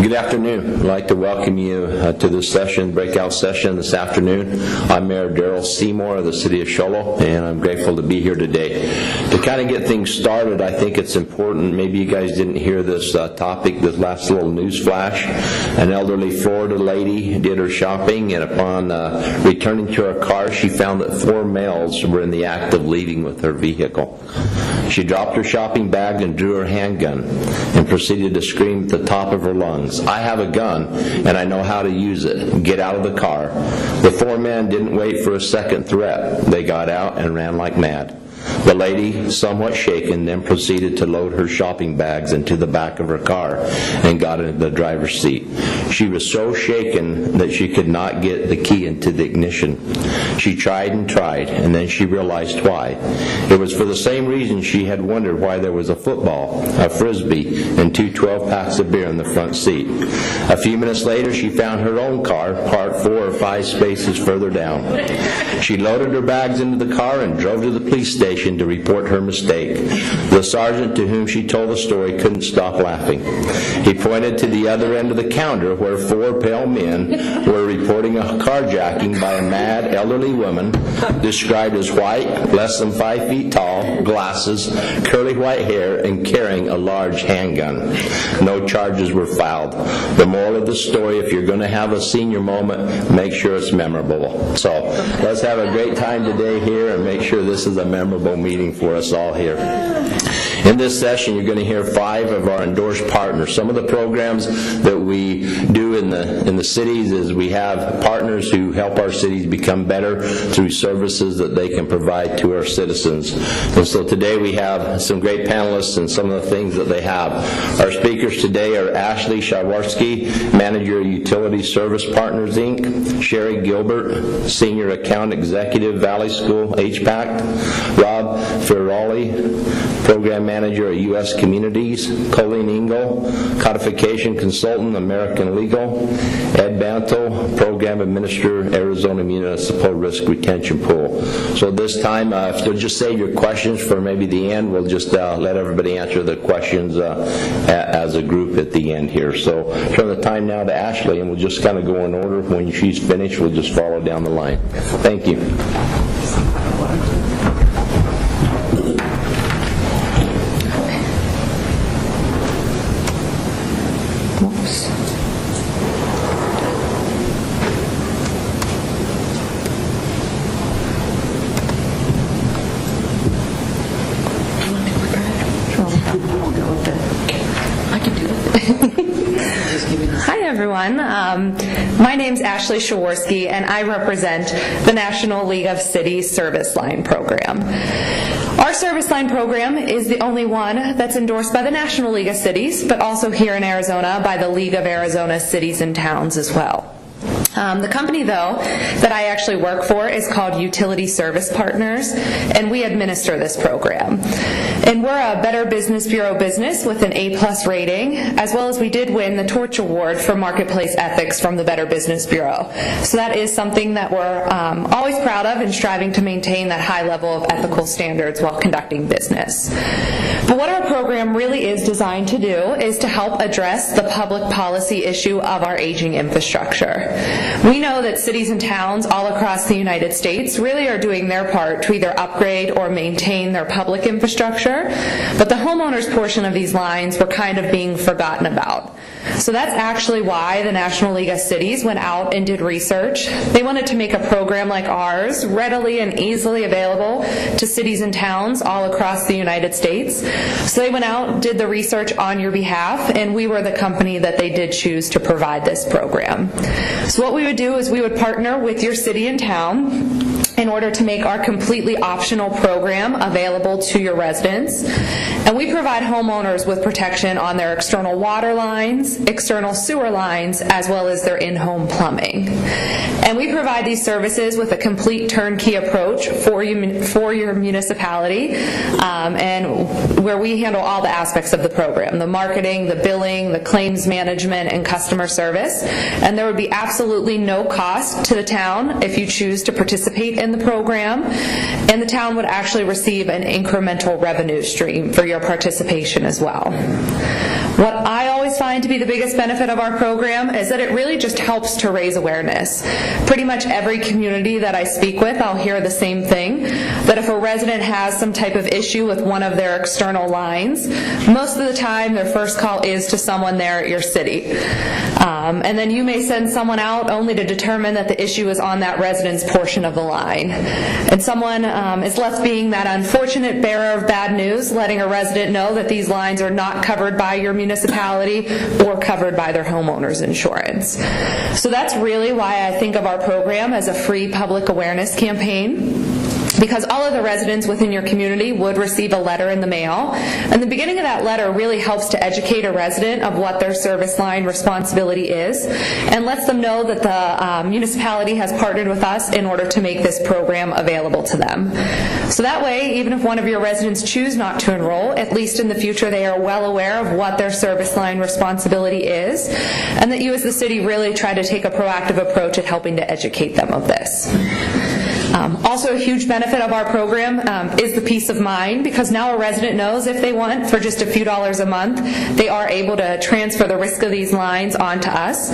Good afternoon. I'd like to welcome you to this session, breakout session this afternoon. I'm Mayor Darrell Seymour of the City of Show Low, and I'm grateful to be here today. To kind of get things started, I think it's important, maybe you guys didn't hear this topic, this last little news flash. An elderly Florida lady did her shopping, and upon returning to her car, she found that 4 males were in the act of leaving with her vehicle. She dropped her shopping bag and drew her handgun and proceeded to scream at the top of her lungs, "I have a gun, and I know how to use it. Get out of the car." The 4 men didn't wait for a second threat. They got out and ran like mad. The lady, somewhat shaken, then proceeded to load her shopping bags into the back of her car and got into the driver's seat. She was so shaken that she could not get the key into the ignition. She tried and tried, and then she realized why. It was for the same reason she had wondered why there was a football, a frisbee, and 2 12-packs of beer in the front seat. A few minutes later, she found her own car parked 4 or 5 spaces further down. She loaded her bags into the car and drove to the police station to report her mistake. The sergeant to whom she told the story couldn't stop laughing. He pointed to the other end of the counter where 4 pale men were reporting a carjacking by a mad elderly woman described as white, less than 5 feet tall, glasses, curly white hair, and carrying a large handgun. No charges were filed. The moral of the story, if you're going to have a senior moment, make sure it's memorable. So let's have a great time today here and make sure this is a memorable meeting for us all here. In this session, you're going to hear 5 of our endorsed partners. Some of the programs that we do in the cities is we have partners who help our cities become better through services that they can provide to our citizens. And so today we have some great panelists and some of the things that they have. Our speakers today are Ashley Shawarski, Manager of Utility Service Partners, Inc., Sherry Gilbert, Senior Account Executive, Valley School, HPAC, Rob Ferrari, Program Manager at U.S. Communities, Colleen Engel, Codification Consultant, American Legal, Ed Bantle, Program Administrator, Arizona Municipal Risk Retention Pool. So this time, if you'll just save your questions for maybe the end, we'll just let everybody answer the questions as a group at the end here. So turn the time now to Ashley, and we'll just kind of go in order. When she's finished, we'll just follow down the line. Thank you. My name's Ashley Shawarski, and I represent the National League of Cities Service Line Program. Our Service Line Program is the only one that's endorsed by the National League of Cities, but also here in Arizona by the League of Arizona Cities and Towns as well. The company, though, that I actually work for is called Utility Service Partners, and we administer this program. And we're a Better Business Bureau business with an A+ rating, as well as we did win the Torch Award for Marketplace Ethics from the Better Business Bureau. So that is something that we're always proud of and striving to maintain that high level of ethical standards while conducting business. But what our program really is designed to do is to help address the public policy issue of our aging infrastructure. We know that cities and towns all across the United States really are doing their part to either upgrade or maintain their public infrastructure, but the homeowners portion of these lines were kind of being forgotten about. So that's actually why the National League of Cities went out and did research. They wanted to make a program like ours readily and easily available to cities and towns all across the United States. So they went out, did the research on your behalf, and we were the company that they did choose to provide this program. So what we would do is we would partner with your city and town in order to make our completely optional program available to your residents. And we provide homeowners with protection on their external water lines, external sewer lines, as well as their in-home plumbing. And we provide these services with a complete turnkey approach for your municipality, and where we handle all the aspects of the program, the marketing, the billing, the claims management, and customer service. And there would be absolutely no cost to the town if you choose to participate in the program, and the town would actually receive an incremental revenue stream for your participation as well. What I always always find to be the biggest benefit of our program is that it really just helps to raise awareness. Pretty much every community that I speak with, I'll hear the same thing, that if a resident has some type of issue with one of their external lines, most of the time their first call is to someone there at your city. And then you may send someone out only to determine that the issue is on that resident's portion of the line. And someone is left being that unfortunate bearer of bad news, letting a resident know that these lines are not covered by your municipality or covered by their homeowner's insurance. So that's really why I think of our program as a free public awareness campaign, because all of the residents within your community would receive a letter in the mail, and the beginning of that letter really helps to educate a resident of what their service line responsibility is and lets them know that the municipality has partnered with us in order to make this program available to them. So that way, even if one of your residents choose not to enroll, at least in the future they are well aware of what their service line responsibility is, and that you as the city really try to take a proactive approach at helping to educate them of this. Also, a huge benefit of our program is the peace of mind, because now a resident knows if they want, for just a few dollars a month, they are able to transfer the risk of these lines onto us.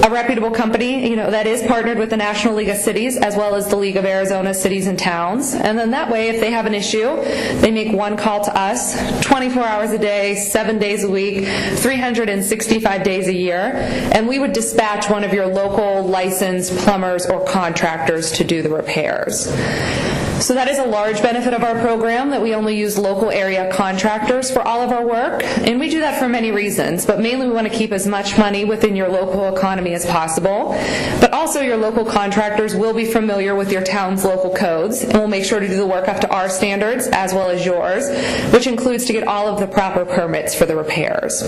A reputable company, that is partnered with the National League of Cities as well as the League of Arizona Cities and Towns. And then that way, if they have an issue, they make one call to us 24 hours a day, 7 days a week, 365 days a year, and we would dispatch one of your local licensed plumbers or contractors to do the repairs. So that is a large benefit of our program, that we only use local area contractors for all of our work, and we do that for many reasons, but mainly we want to keep as much money within your local economy as possible, but also your local contractors will be familiar with your town's local codes, and we'll make sure to do the work up to our standards as well as yours, which includes to get all of the proper permits for the repairs.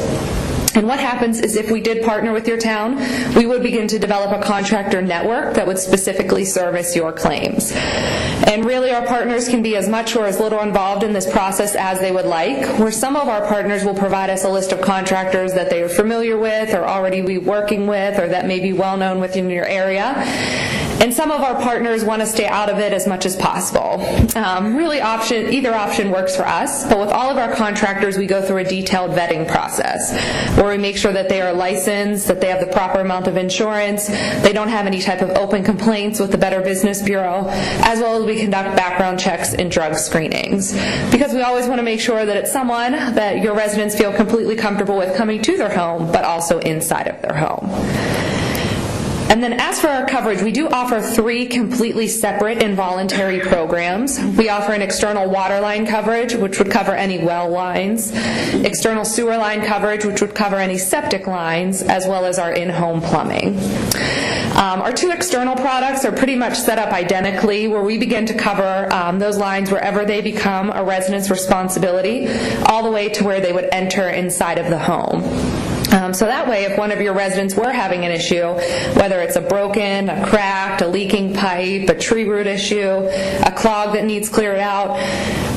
And what happens is, if we did partner with your town, we would begin to develop a contractor network that would specifically service your claims. And really, our partners can be as much or as little involved in this process as they would like, where some of our partners will provide us a list of contractors that they are familiar with or already be working with or that may be well known within your area. And some of our partners want to stay out of it as much as possible. Really, either option works for us, but with all of our contractors, we go through a detailed vetting process where we make sure that they are licensed, that they have the proper amount of insurance, they don't have any type of open complaints with the Better Business Bureau, as well as we conduct background checks and drug screenings. Because we always want to make sure that it's someone that your residents feel completely comfortable with coming to their home, but also inside of their home. And then as for our coverage, we do offer 3 completely separate and voluntary programs. We offer an external water line coverage, which would cover any well lines, external sewer line coverage, which would cover any septic lines, as well as our in-home plumbing. Our 2 external products are pretty much set up identically, where we begin to cover those lines wherever they become a resident's responsibility, all the way to where they would enter inside of the home. So that way, if one of your residents were having an issue, whether it's a broken, a cracked, a leaking pipe, a tree root issue, a clog that needs cleared out,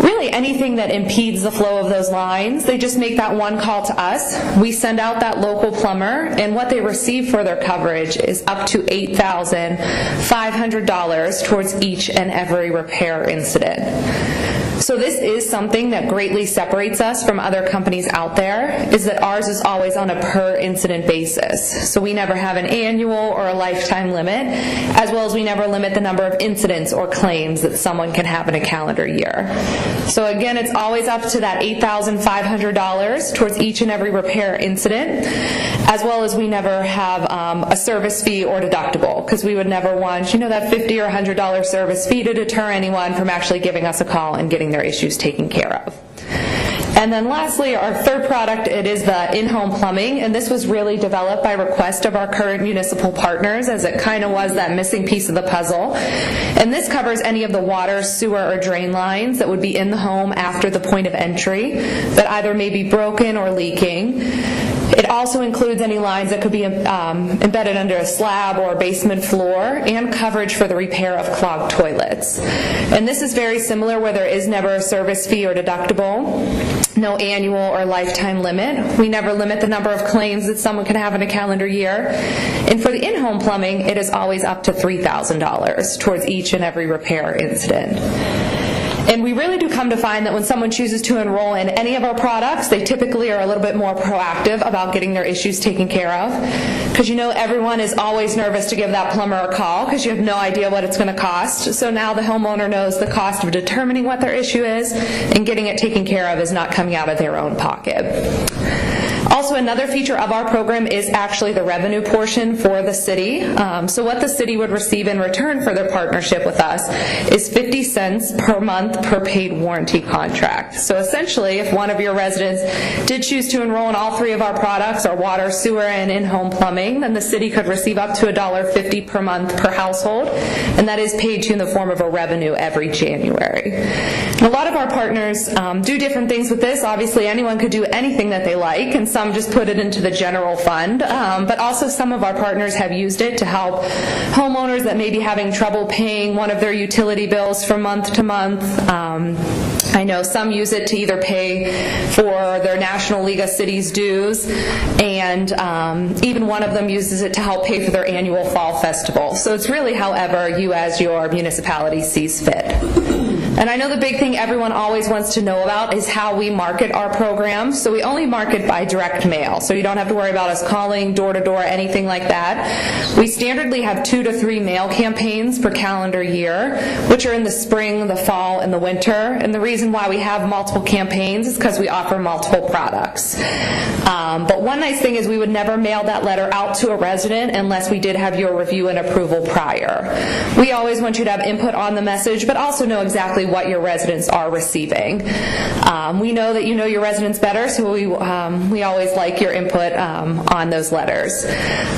really anything that impedes the flow of those lines, they just make that one call to us. We send out that local plumber, and what they receive for their coverage is up to $8,500 towards each and every repair incident. So this is something that greatly separates us from other companies out there, is that ours is always on a per incident basis. So we never have an annual or a lifetime limit, as well as we never limit the number of incidents or claims that someone can have in a calendar year. So again, it's always up to that $8,500 towards each and every repair incident, as well as we never have a service fee or deductible, because we would never want, that $50 or $100 service fee to deter anyone from actually giving us a call and getting their issues taken care of. And then lastly, our third product, it is the in-home plumbing, and this was really developed by request of our current municipal partners, as it kind of was that missing piece of the puzzle. And this covers any of the water, sewer, or drain lines that would be in the home after the point of entry that either may be broken or leaking. It also includes any lines that could be embedded under a slab or a basement floor, and coverage for the repair of clogged toilets. And this is very similar, where there is never a service fee or deductible, no annual or lifetime limit. We never limit the number of claims that someone can have in a calendar year. And for the in-home plumbing, it is always up to $3,000 towards each and every repair incident. And we really do come to find that when someone chooses to enroll in any of our products, they typically are a little bit more proactive about getting their issues taken care of. Because you know everyone is always nervous to give that plumber a call because you have no idea what it's going to cost. So now the homeowner knows the cost of determining what their issue is and getting it taken care of is not coming out of their own pocket. Also, another feature of our program is actually the revenue portion for the city. So what the city would receive in return for their partnership with us is 50 cents per month per paid warranty contract. So essentially, if one of your residents did choose to enroll in all three of our products, our water, sewer, and in-home plumbing, then the city could receive up to $1.50 per month per household, and that is paid to you in the form of a revenue every January. And a lot of our partners do different things with this. Obviously, anyone could do anything that they like, and some just put it into the general fund, but also some of our partners have used it to help homeowners that may be having trouble paying one of their utility bills from month to month. I know some use it to either pay for their National League of Cities dues, and even one of them uses it to help pay for their annual fall festival. So it's really however you as your municipality sees fit. And I know the big thing everyone always wants to know about is how we market our program. So we only market by direct mail, so you don't have to worry about us calling door to door, anything like that. We standardly have 2 to 3 mail campaigns per calendar year, which are in the spring, the fall, and the winter. And the reason why we have multiple campaigns is because we offer multiple products. But one nice thing is we would never mail that letter out to a resident unless we did have your review and approval prior. We always want you to have input on the message, but also know exactly what your residents are receiving. We know that you know your residents better, so we always like your input on those letters.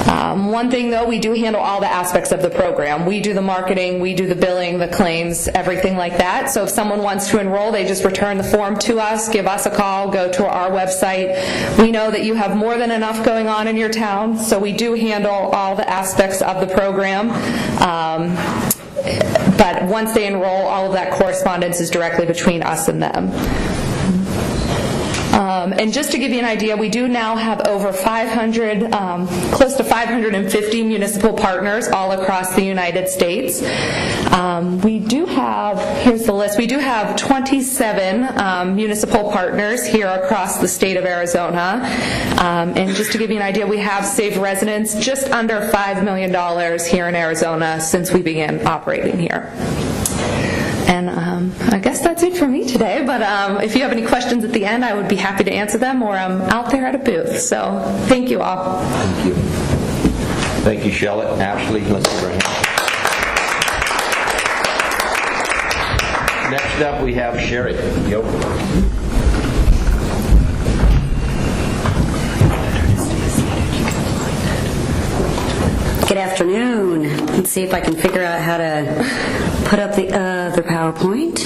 One thing though, we do handle all the aspects of the program. We do the marketing, we do the billing, the claims, everything like that. So if someone wants to enroll, they just return the form to us, give us a call, go to our website. We know that you have more than enough going on in your town, so we do handle all the aspects of the program. But once they enroll, all of that correspondence is directly between us and them. And just to give you an idea, we do now have over 500, close to 550 municipal partners all across the United States. We do have, here's the list, we do have 27 municipal partners here across the state of Arizona. And just to give you an idea, we have saved residents just under $5 million here in Arizona since we began operating here. And I guess that's it for me today, but if you have any questions at the end, I would be happy to answer them, or I'm out there at a booth. So thank you all. Thank you. Thank you, Charlotte. Ashley, let's give her a hand. Next up, we have Sherry. Good afternoon. Let's see if I can figure out how to put up the other PowerPoint.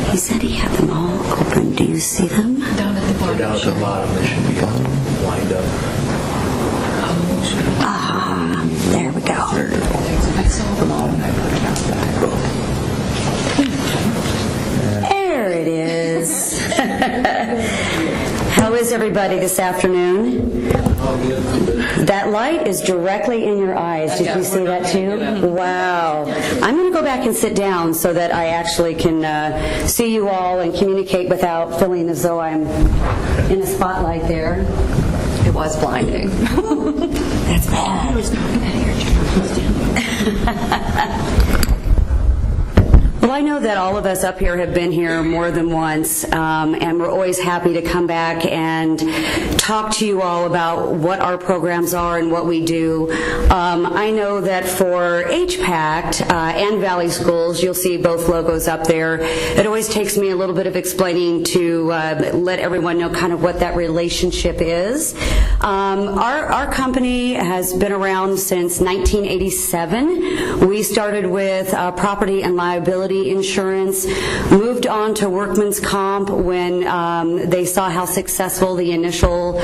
He said he had them all open. Do you see them? Down at the bottom. Down at the bottom, they should be all lined up. Ah, there we go. I saw them all and I put it out. There it is. How is everybody this afternoon? That light is directly in your eyes. Did you see that too? Wow. I'm going to go back and sit down so that I actually can see you all and communicate without feeling as though I'm in a spotlight there. It was blinding. That's bad. Well, I know that all of us up here have been here more than once, and we're always happy to come back and talk to you all about what our programs are and what we do. I know that for HPACT and Valley Schools, you'll see both logos up there. It always takes me a little bit of explaining to let everyone know kind of what that relationship is. Our company has been around since 1987. We started with property and liability liability insurance, moved on to workman's comp when they saw how successful the initial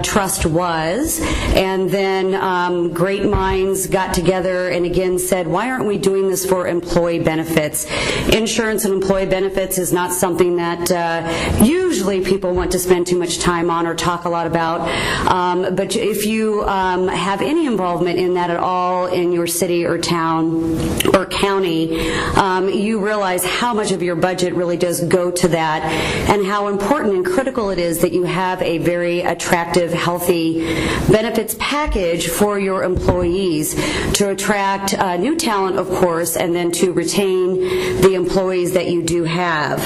trust was, and then great minds got together and again said, why aren't we doing this for employee benefits? Insurance and employee benefits is not something that usually people want to spend too much time on or talk a lot about, but if you have any involvement in that at all in your city or town or county, you realize how much of your budget really does go to that and how important and critical it is that you have a very attractive, healthy benefits package for your employees to attract new talent, of course, and then to retain the employees that you do have.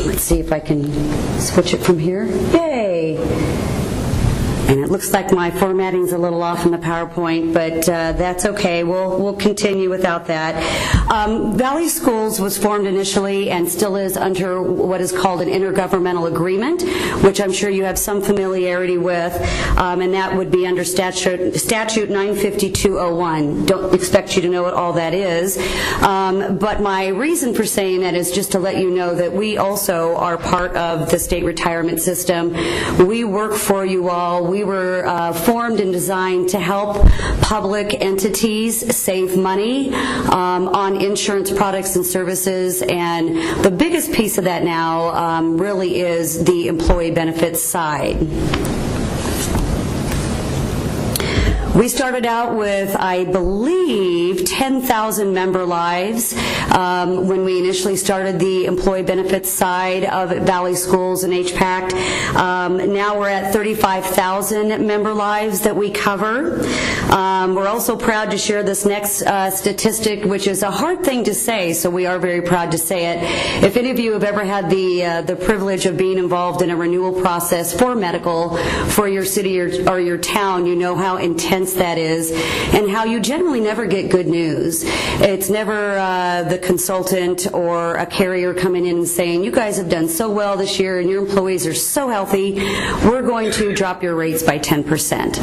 Let's see if I can switch it from here. Yay! And it looks like my formatting's a little off in the PowerPoint, but that's okay. We'll continue without that. Valley Schools was formed initially and still is under what is called an intergovernmental agreement, which I'm sure you have some familiarity with, and that would be under Statute 95201. Don't expect you to know what all that is, but my reason for saying that is just to let you know that we also are part of the state retirement system. We work for you all. We were formed and designed to help public entities save money on insurance products and services, and the biggest piece of that now really is the employee benefits side. We started out with, I believe, 10,000 member lives when we initially started the employee benefits side of Valley Schools and HPACT. Now we're at 35,000 member lives that we cover. We're also proud to share this next statistic, which is a hard thing to say, so we are very proud to say it. If any of you have ever had the privilege of being involved in a renewal process for medical for your city or your town, you know how intense that is and how you generally never get good news. It's never the consultant or a carrier coming in and saying, you guys have done so well this year and your employees are so healthy, we're going to drop your rates by 10%.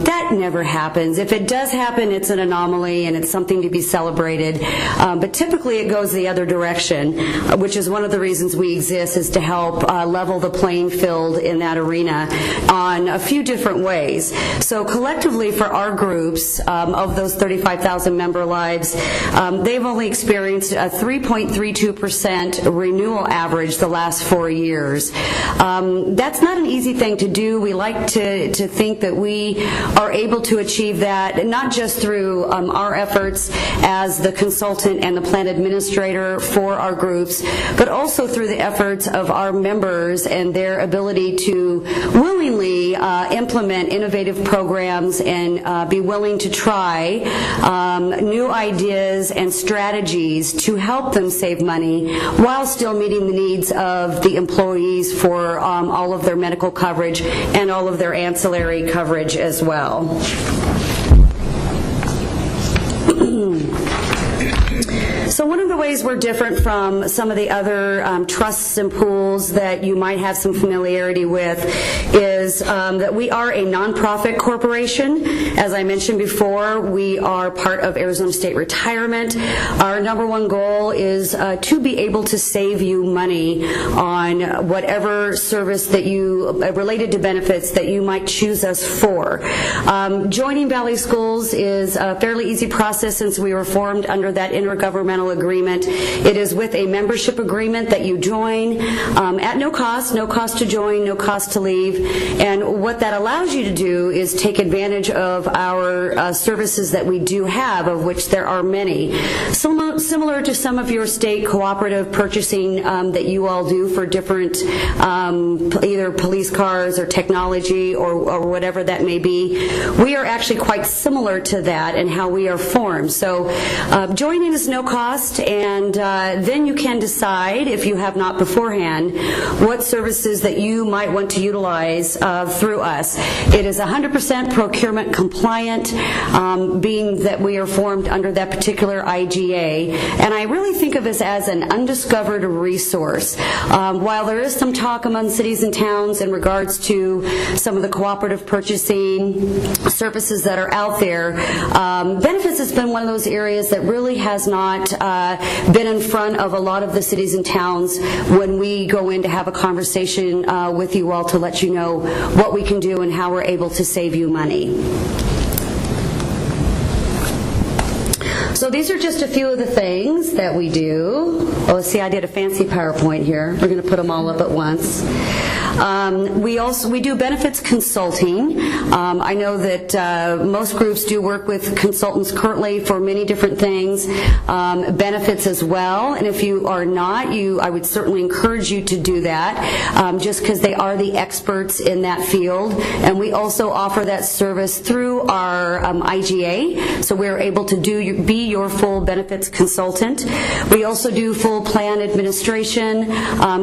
That never happens. If it does happen, it's an anomaly and it's something to be celebrated, but typically it goes the other direction, which is one of the reasons we exist, is to help level the playing field in that arena on a few different ways. So collectively for our groups, of those 35,000 member lives, they've only experienced a 3.32% renewal average the last 4 years. That's not an easy thing to do. We like to think that we are able to achieve that, not just through our efforts as the consultant and the plan administrator for our groups, but also through the efforts of our members and their ability to willingly implement innovative programs and be willing to try new ideas and strategies to help them save money while still meeting the needs of the employees for all of their medical coverage and all of their ancillary coverage as well. So one of the ways we're different from some of the other trusts and pools that you might have some familiarity with is that we are a nonprofit corporation. As I mentioned before, we are part of Arizona State Retirement. Our number one goal is to be able to save you money on whatever service that you, related to benefits that you might choose us for. Joining Valley Schools is a fairly easy process since we were formed under that intergovernmental agreement. It is with a membership agreement that you join at no cost to join, no cost to leave, and what that allows you to do is take advantage of our services that we do have, of which there are many. Similar to some of your state cooperative purchasing that you all do for different either police cars or technology or whatever that may be, we are actually quite similar to that in how we are formed. So joining is no cost. cost, and then you can decide, if you have not beforehand, what services that you might want to utilize through us. It is 100% procurement compliant, being that we are formed under that particular IGA, and I really think of us as an undiscovered resource. While there is some talk among cities and towns in regards to some of the cooperative purchasing services that are out there, benefits has been one of those areas that really has not been in front of a lot of the cities and towns when we go in to have a conversation with you all to let you know what we can do and how we're able to save you money. So these are just a few of the things that we do. Oh, see, I did a fancy PowerPoint here. We're going to put them all up at once. We do benefits consulting. I know that most groups do work with consultants currently for many different things, benefits as well. And if you are not, I would certainly encourage you to do that, just because they are the experts in that field. And we also offer that service through our IGA, so we're able to be your full benefits consultant. We also do full plan administration,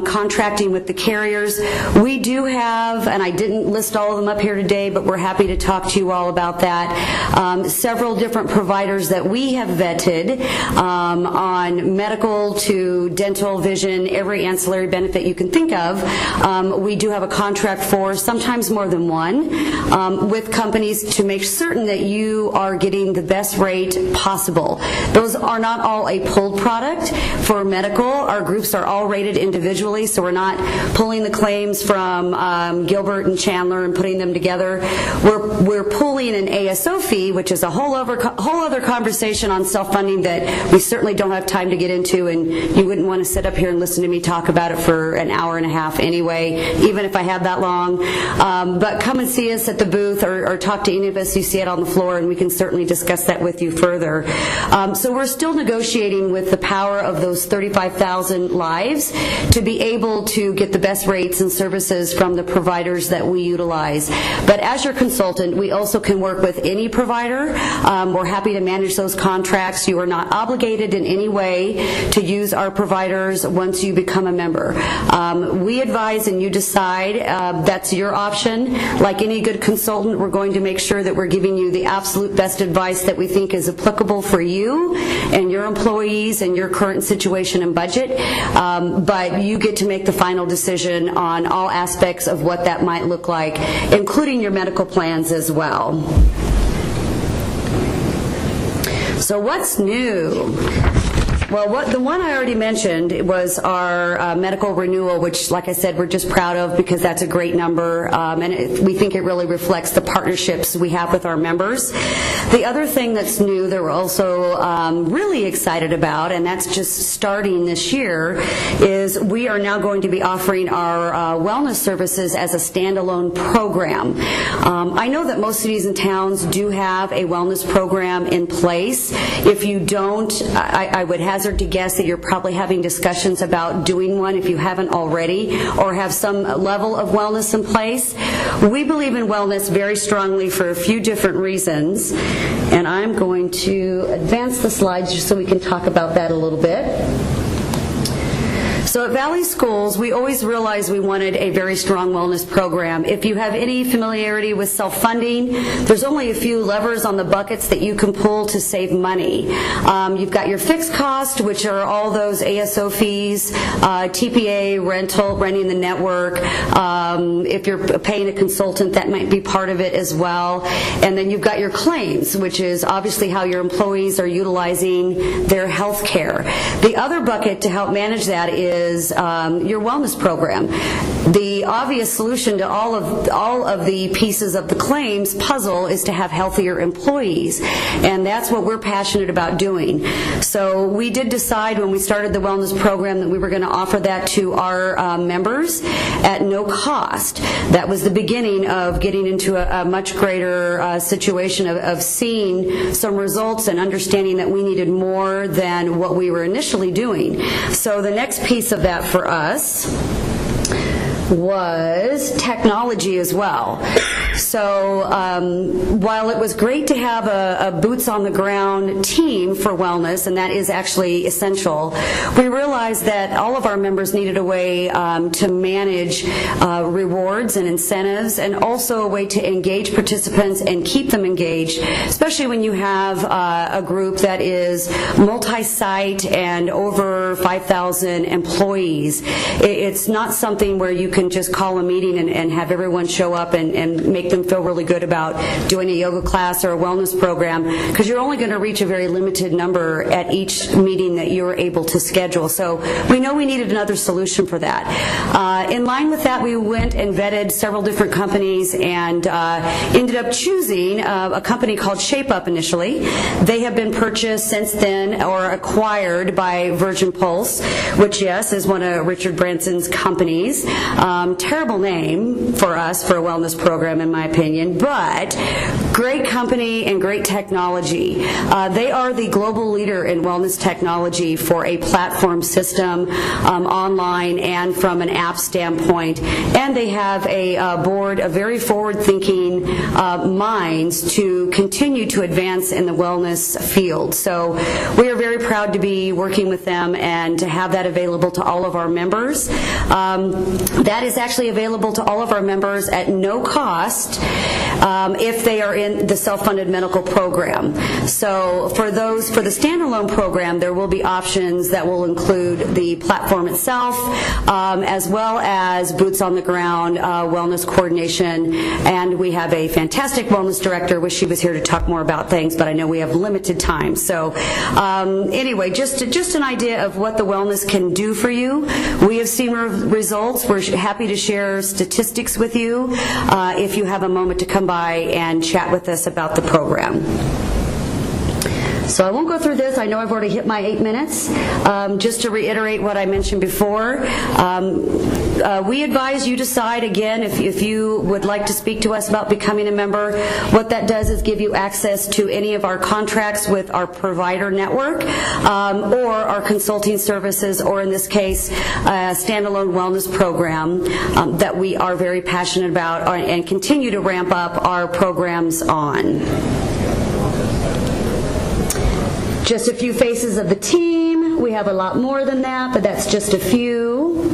contracting with the carriers. We do have, and I didn't list all of them up here today, but we're happy to talk to you all about that, several different providers that we have vetted on medical to dental, vision, every ancillary benefit you can think of. We do have a contract for, sometimes more than one, with companies to make certain that you are getting the best rate possible. Those are not all a pulled product. For medical, our groups are all rated individually, so we're not pulling the claims from Gilbert and Chandler and putting them together. We're pulling an ASO fee, which is a whole other conversation on self-funding that we certainly don't have time to get into, and you wouldn't want to sit up here and listen to me talk about it for an hour and a half anyway, even if I had that long. But come and see us at the booth, or talk to any of us you see it on the floor, and we can certainly discuss that with you further. So we're still negotiating with the power of those 35,000 lives to be able to get the best rates and services from the providers that we utilize. But as your consultant, we also can work with any provider. We're happy to manage those contracts. You are not obligated in any way to use our providers once you become a member. We advise and you decide. That's your option. Like any good consultant, we're going to make sure that we're giving you the absolute best advice that we think is applicable for you and your employees and your current situation and budget, but you get to make the final decision on all aspects of what that might look like, including your medical plans as well. So what's new? Well, the one I already mentioned was our medical renewal, which, like I said, we're just proud of because that's a great number, and we think it really reflects the partnerships we have with our members. The other thing that's new that we're also really excited about, and that's just starting this year, is we are now going to be offering our wellness services as a standalone program. I know that most cities and towns do have a wellness program in place. If you don't, I would hazard to guess that you're probably having discussions about doing one if you haven't already, or have some level of wellness in place. We believe in wellness very strongly for a few different reasons, and I'm going to advance the slides just so we can talk about that a little bit. So at Valley Schools, we always realized we wanted a very strong wellness program. If you have any familiarity with self-funding, there's only a few levers on the buckets that you can pull to save money. You've got your fixed cost, which are all those ASO fees, TPA, renting the network. If you're paying a consultant, that might be part of it as well. And then you've got your claims, which is obviously how your employees are utilizing their health care. The other bucket to help manage that is your wellness program. The obvious solution to all of the pieces of the claims puzzle is to have healthier employees, and that's what we're passionate about doing. So we did decide when we started the wellness program that we were going to offer that to our members at no cost. That was the beginning of getting into a much greater situation of seeing some results and understanding that we needed more than what we were initially doing. So the next piece of that for us was technology as well. So while it was great to have a boots-on-the-ground team for wellness, and that is actually essential, we realized that all of our members needed a way to manage rewards and incentives, and also a way to engage participants and keep them engaged, especially when you have a group that is multi-site and over 5,000 employees. It's not something where you can just call a meeting and have everyone show up and make them feel really good about doing a yoga class or a wellness program, because you're only going to reach a very limited number at each meeting that you're able to schedule. So we know we needed another solution for that. In line with that, we went and vetted several different companies and ended up choosing a company called Shape Up initially. They have been purchased since then or acquired by Virgin Pulse, which, yes, is one of Richard Branson's companies. Terrible name for us for a wellness program, in my opinion, but great company and great technology. They are the global leader in wellness technology for a platform system online and from an app standpoint, and they have a board of very forward-thinking minds to continue to advance in the wellness field. So we are very proud to be working with them and to have that available to all of our members. That is actually available to all of our members at no cost if they are in the self-funded medical program. So for the standalone program, there will be options that will include the platform itself, as well as boots on the ground wellness coordination. And we have a fantastic wellness director. Wish she was here to talk more about things, but I know we have limited time. So anyway, just an idea of what the wellness can do for you. We have seen results. We're happy to share statistics with you if you have a moment to come by and chat with us about the program. So I won't go through this. I know I've already hit my 8 minutes. Just to reiterate what I mentioned before, we advise you decide, again, if you would like to speak to us about becoming a member. What that does is give you access to any of our contracts with our provider network or our consulting services, or in this case, a standalone wellness program that we are very passionate about and continue to ramp up our programs on. Just a few faces of the team. We have a lot more than that, but that's just a few.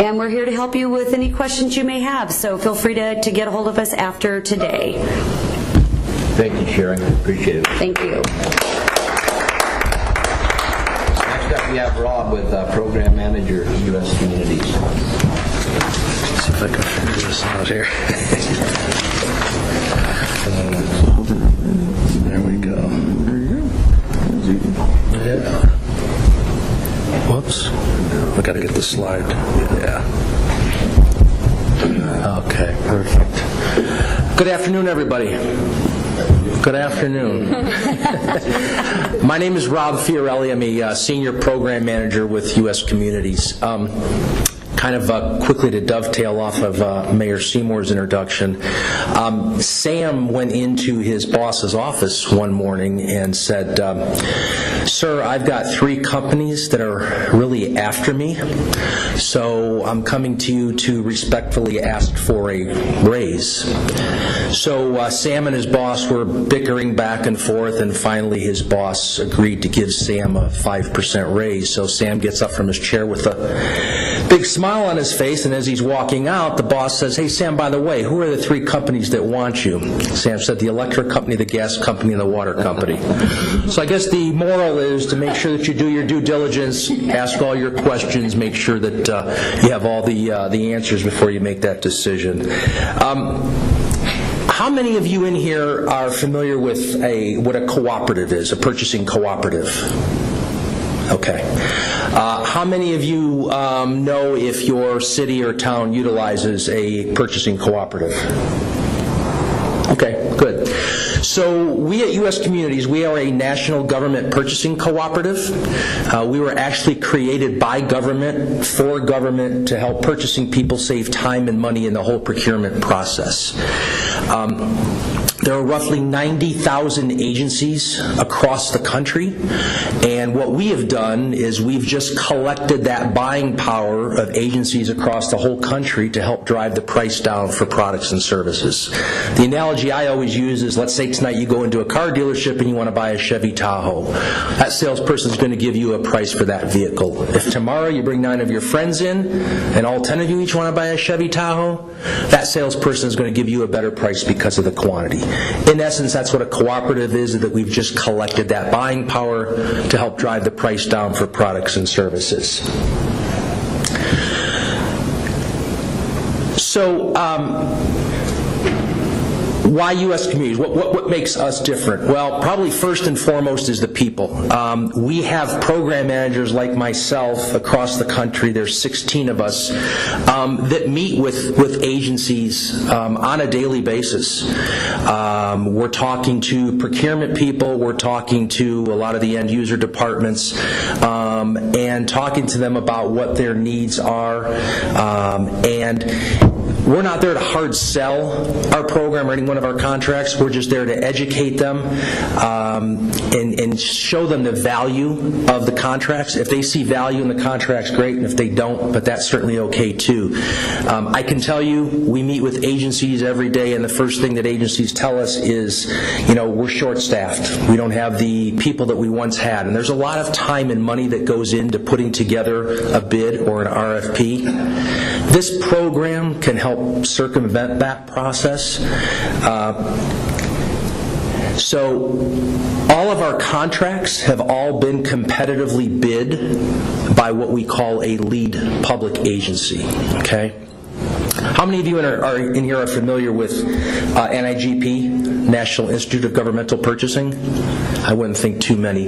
And we're here to help you with any questions you may have, so feel free to get a hold of us after today. Thank you, Sharon. Appreciate it. Thank you. Next up, we have Rob with Program Manager, U.S. Communities. Let's see if I can figure this out here. There we go. Yeah. Whoops. I got to get the slide. Yeah. Okay, perfect. Good afternoon, everybody. Good afternoon. My name is Rob Fiorelli. I'm a Senior Program Manager with U.S. Communities. Kind of quickly to dovetail off of Mayor Seymour's introduction, Sam went into his boss's office one morning and said, "Sir, I've got 3 companies that are really after me, so I'm coming to you to respectfully ask for a raise." So Sam and his boss were bickering back and forth, and finally his boss agreed to give Sam a 5% raise. So Sam gets up from his chair with a big smile on his face, and as he's walking out, the boss says, "Hey, Sam, by the way, who are the 3 companies that want you?" Sam said, "The electric company, the gas company, and the water company." So I guess the moral is to make sure that you do your due diligence, ask all your questions, make sure that you have all the answers before you make that decision. How many of you in here are familiar with what a cooperative is, a purchasing cooperative? Okay. How many of you know if your city or town utilizes a purchasing cooperative? Okay, good. So we at U.S. Communities, we are a national government purchasing cooperative. We were actually created by government, for government, to help purchasing people save time and money in the whole procurement process. There are roughly 90,000 agencies across the country, and what we have done is we've just collected that buying power of agencies across the whole country to help drive the price down for products and services. The analogy I always use is, let's say tonight you go into a car dealership and you want to buy a Chevy Tahoe. That salesperson is going to give you a price for that vehicle. If tomorrow you bring 9 of your friends in and all 10 of you each want to buy a Chevy Tahoe, that salesperson is going to give you a better price because of the quantity. In essence, that's what a cooperative is, that we've just collected that buying power to help drive the price down for products and services. So, why U.S. communities? What makes us different? Well, probably first and foremost is the people. We have program managers like myself across the country. There's 16 of us that meet with agencies on a daily basis. We're talking to procurement people. We're talking to a lot of the end user departments and talking to them about what their needs are. And we're not there to hard sell our program or any one of our contracts. We're just there to educate them and show them the value of the contracts. If they see value in the contracts, great, and if they don't, but that's certainly okay too. I can tell you, we meet with agencies every day, and the first thing that agencies tell us is, we're short-staffed. We don't have the people that we once had, and there's a lot of time and money that goes into putting together a bid or an RFP. This program can help circumvent that process. So all of our contracts have all been competitively bid by what we call a lead public agency. Okay? How many of you in here are familiar with NIGP, National Institute of Governmental Purchasing? I wouldn't think too many.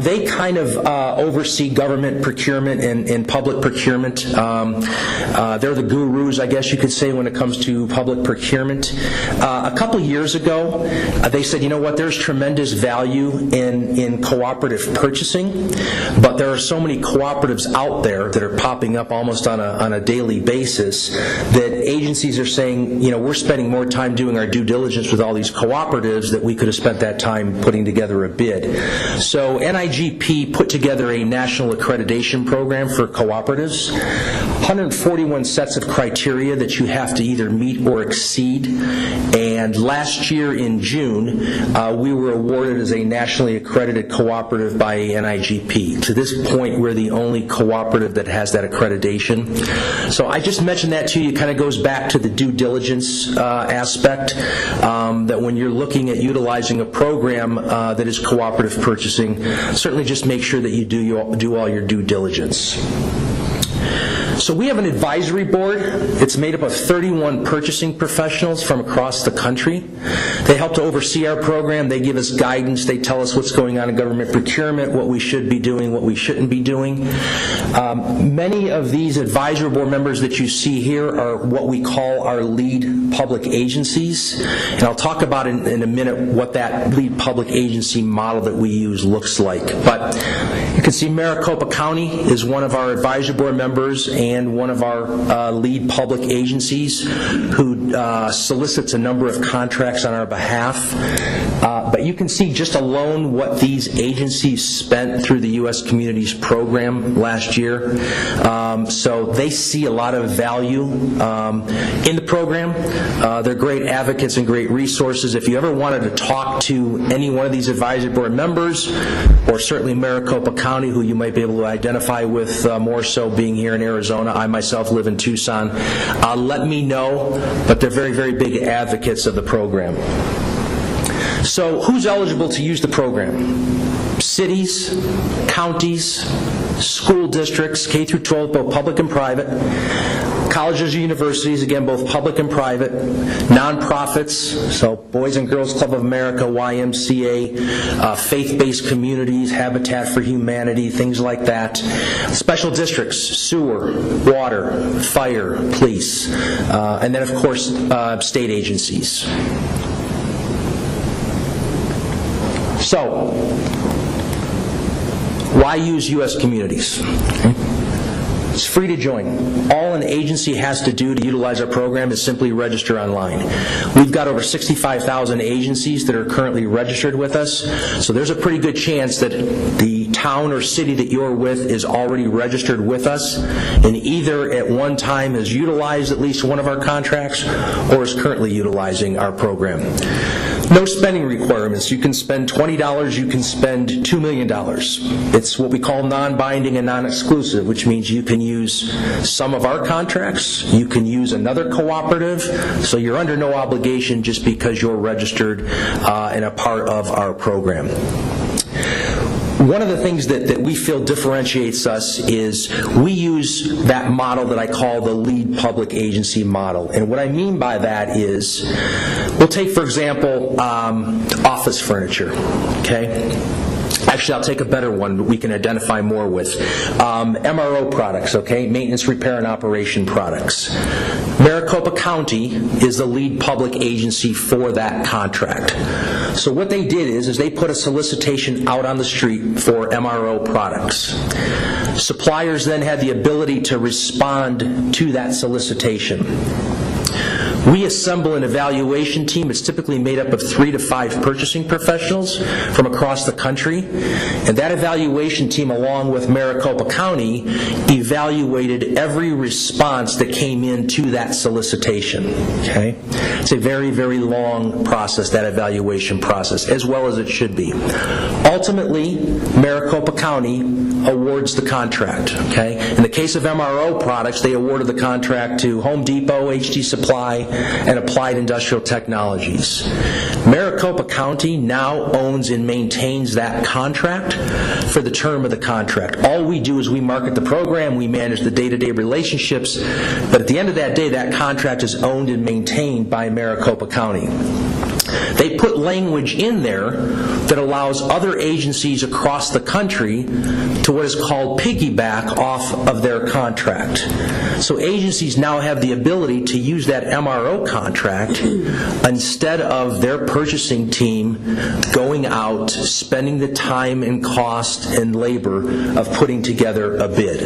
They kind of oversee government procurement and public procurement. They're the gurus, I guess you could say, when it comes to public procurement. A couple years ago, they said, you know what, there's tremendous value in cooperative purchasing, but there are so many cooperatives out there that are popping up almost on a daily basis that agencies are saying, we're spending more time doing our due diligence with all these cooperatives that we could have spent that time putting together a bid. So NIGP put together a national accreditation program for cooperatives, 141 sets of criteria that you have to either meet or exceed. And last year in June, we were awarded as a nationally accredited cooperative by NIGP. To this point, we're the only cooperative that has that accreditation. So I just mentioned that to you. It kind of goes back to the due diligence aspect, that when you're looking at utilizing a program that is cooperative purchasing, certainly just make sure that you do all your due diligence. So we have an advisory board. It's made up of 31 purchasing professionals from across the country. They help to oversee our program. They give us guidance. They tell us what's going on in government procurement, what we should be doing, what we shouldn't be doing. Many of these advisory board members that you see here are what we call our lead public agencies. And I'll talk about in a minute what that lead public agency model that we use looks like. But you can see Maricopa County is one of our advisory board members and one of our lead public agencies who solicits a number of contracts on our behalf. But you can see just alone what these agencies spent through the U.S. Communities program last year. So they see a lot of value in the program. They're great advocates and great resources. If you ever wanted to talk to any one of these advisory board members, or certainly Maricopa County, who you might be able to identify with more so being here in Arizona. I myself live in Tucson. Let me know, but they're very, very big advocates of the program. So who's eligible to use the program? Cities, counties, school districts, K through 12, both public and private, colleges or universities, again, both public and private, nonprofits, so Boys and Girls Club of America, YMCA, faith-based communities, Habitat for Humanity, things like that. Special districts, sewer, water, fire, police, and then, of course, state agencies. So, why use U.S. Communities? It's free to join. All an agency has to do to utilize our program is simply register online. We've got over 65,000 agencies that are currently registered with us, so there's a pretty good chance that the town or city that you're with is already registered with us and either at one time has utilized at least one of our contracts or is currently utilizing our program. No spending requirements. You can spend $20, you can spend $2 million. It's what we call non-binding and non-exclusive, which means you can use some of our contracts, you can use another cooperative, so you're under no obligation just because you're registered and a part of our program. One of the things that we feel differentiates us is we use that model that I call the lead public agency model. And what I mean by that is, we'll take, for example, office furniture, okay? Actually, I'll take a better one that we can identify more with. MRO products, okay? Maintenance, repair, and operation products. Maricopa County is the lead public agency for that contract. So what they did is they put a solicitation out on the street for MRO products. Suppliers then had the ability to respond to that solicitation. We assemble an evaluation team. It's typically made up of 3 to 5 purchasing professionals from across the country. And that evaluation team, along with Maricopa County, evaluated every response that came into that solicitation. Okay? It's a very, very long process, that evaluation process, as well as it should be. Ultimately, Maricopa County awards the contract. Okay? In the case of MRO products, they awarded the contract to Home Depot, HD Supply, and Applied Industrial Technologies. Maricopa County now owns and maintains that contract for the term of the contract. All we do is we market the program, we manage the day-to-day relationships, but at the end of that day, that contract is owned and maintained by Maricopa County. They put language in there that allows other agencies across the country to what is called piggyback off of their contract. So agencies now have the ability to use that MRO contract instead of their purchasing team going out, spending the time and cost and labor of putting together a bid.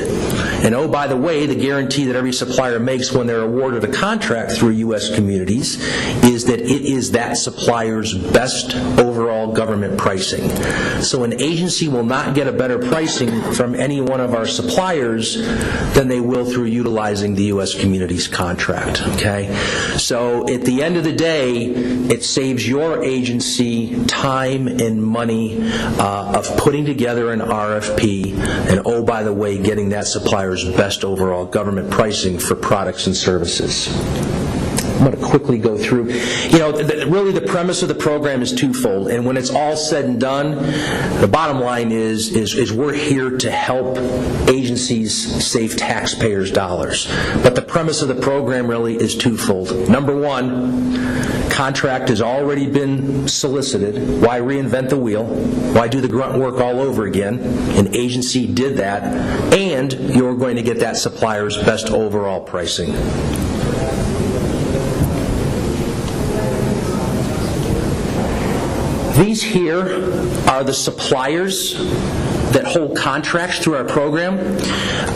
And oh, by the way, the guarantee that every supplier makes when they're awarded a contract through U.S. Communities is that it is that supplier's best overall government pricing. So an agency will not get a better pricing from any one of our suppliers than they will through utilizing the U.S. Communities contract. Okay? So at the end of the day, it saves your agency time and money of putting together an RFP and, oh, by the way, getting that supplier's best overall government pricing for products and services. I'm going to quickly go through. Really the premise of the program is twofold, and when it's all said and done, the bottom line is we're here to help agencies save taxpayers' dollars. But the premise of the program really is twofold. Number one, contract has already been solicited. Why reinvent the wheel? Why do the grunt work all over again? An agency did that, and you're going to get that supplier's best overall pricing. These here are the suppliers that hold contracts through our program.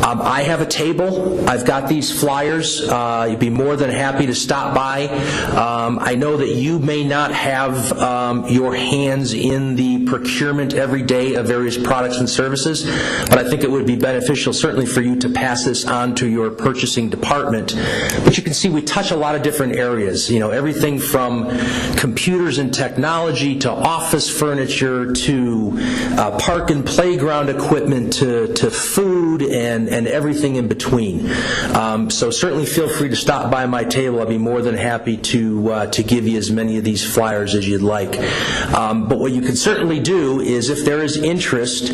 I have a table. I've got these flyers. You'd be more than happy to stop by. I know that you may not have your hands in the procurement every day of various products and services, but I think it would be beneficial certainly for you to pass this on to your purchasing department. But you can see we touch a lot of different areas. Everything from computers and technology to office furniture to park and playground equipment to food and everything in between. So certainly feel free to stop by my table. I'll be more than happy to give you as many of these flyers as you'd like. But what you can certainly do is, if there is interest,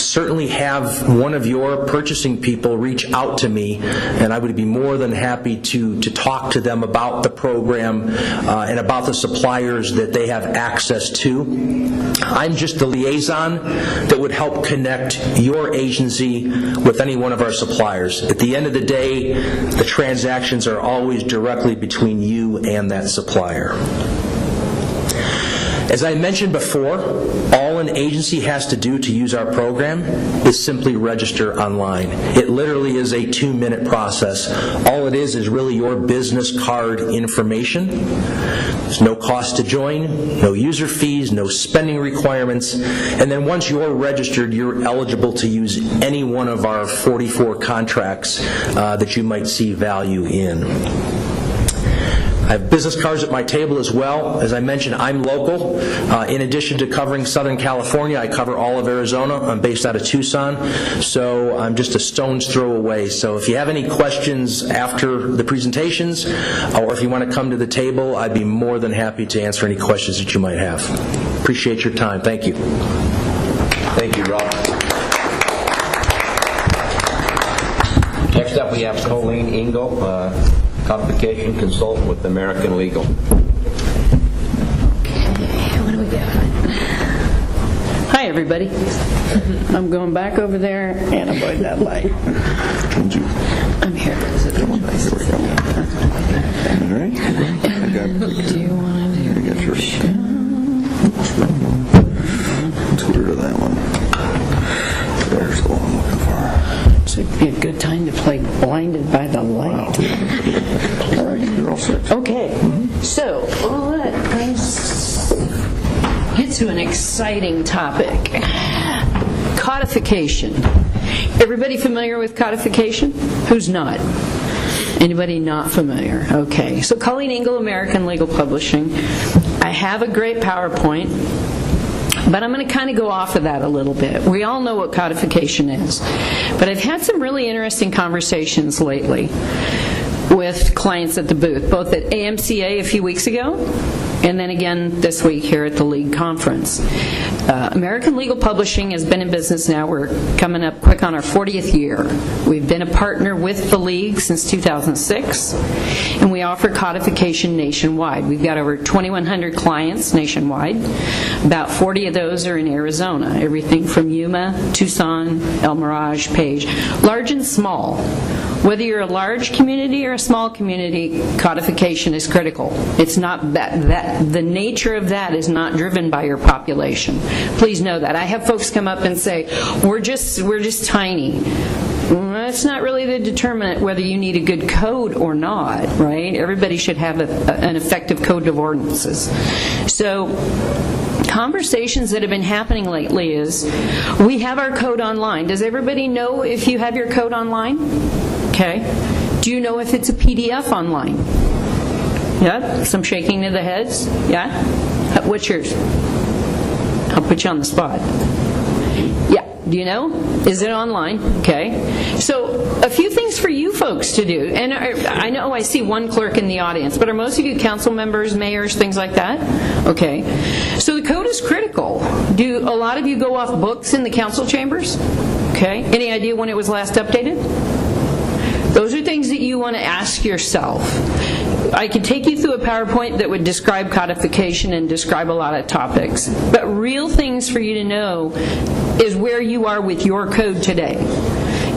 certainly have one of your purchasing people reach out to me, and I would be more than happy to talk to them about the program and about the suppliers that they have access to. I'm just the liaison that would help connect your agency with any one of our suppliers. At the end of the day, the transactions are always directly between you and that supplier. As I mentioned before, all an agency has to do to use our program is simply register online. It literally is a 2-minute process. All it is really your business card information. There's no cost to join, no user fees, no spending requirements, and then once you're registered, you're eligible to use any one of our 44 contracts that you might see value in. I have business cards at my table as well. As I mentioned, I'm local. In addition to covering Southern California, I cover all of Arizona. I'm based out of Tucson, so I'm just a stone's throw away. So if you have any questions after the presentations, or if you want to come to the table, I'd be more than happy to answer any questions that you might have. Appreciate your time. Thank you. Thank you, Rob. Next up, we have Colleen Engel, codification consultant with American Legal. What do we got? Hi, everybody. I'm going back over there and avoid that light. I'm here. All right. Do you want to do Let's go to that one. There's the one I'm looking for. This would be a good time to play Blinded by the Light. All right, you're all set. Okay, so let's get to an exciting topic. Codification. Everybody familiar with codification? Who's not? Anybody not familiar? Okay, so Colleen Engel, American Legal Publishing. I have a great PowerPoint, but I'm going to kind of go off of that a little bit. We all know what codification is, but I've had some really interesting conversations lately with clients at the booth, both at AMCA a few weeks ago and then again this week here at the League Conference. American Legal Publishing has been in business now. We're coming up quick on our 40th year. We've been a partner with the League since 2006, and we offer codification nationwide. We've got over 2,100 clients nationwide. About 40 of those are in Arizona, everything from Yuma, Tucson, El Mirage, Page, large and small. Whether you're a large community or a small community, codification is critical. It's not that the nature of that is not driven by your population. Please know that. I have folks come up and say, we're just tiny. That's not really the determinant whether you need a good code or not, right? Everybody should have an effective code of ordinances. So conversations that have been happening lately is, we have our code online. Does everybody know if you have your code online? Okay. Do you know if it's a PDF online? Yeah? Some shaking of the heads? Yeah? What's yours? I'll put you on the spot. Yeah. Do you know? Is it online? Okay. So a few things for you folks to do. And I know I see one clerk in the audience, but are most of you council members, mayors, things like that? Okay. So the code is critical. Do a lot of you go off books in the council chambers? Okay. Any idea when it was last updated? Those are things that you want to ask yourself. I could take you through a PowerPoint that would describe codification and describe a lot of topics. But real things for you to know is where you are with your code today.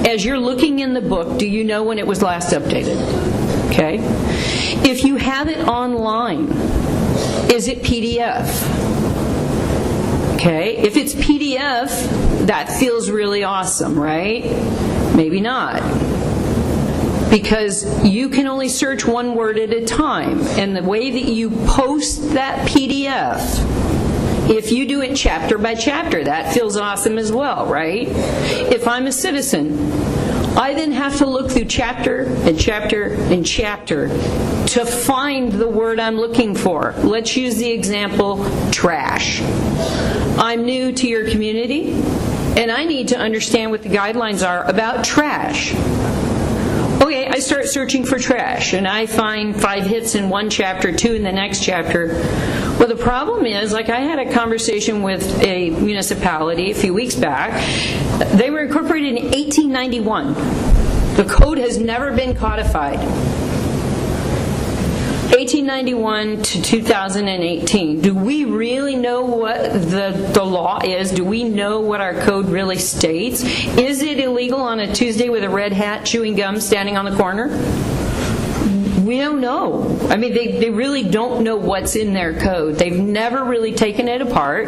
As you're looking in the book, do you know when it was last updated? Okay? If you have it online, is it PDF? Okay? If it's PDF, that feels really awesome, right? Maybe not. Because you can only search one word at a time, and the way that you post that PDF, if you do it chapter by chapter, that feels awesome as well, right? If I'm a citizen, I then have to look through chapter and chapter and chapter to find the word I'm looking for. Let's use the example, trash. I'm new to your community, and I need to understand what the guidelines are about trash. Okay, I start searching for trash, and I find 5 hits in one chapter, 2 in the next chapter. Well, the problem is, like I had a conversation with a municipality a few weeks back. They were incorporated in 1891. The code has never been codified. 1891 to 2018. Do we really know what the law is? Do we know what our code really states? Is it illegal on a Tuesday with a red hat chewing gum standing on the corner? We don't know. I mean, they really don't know what's in their code. They've never really taken it apart.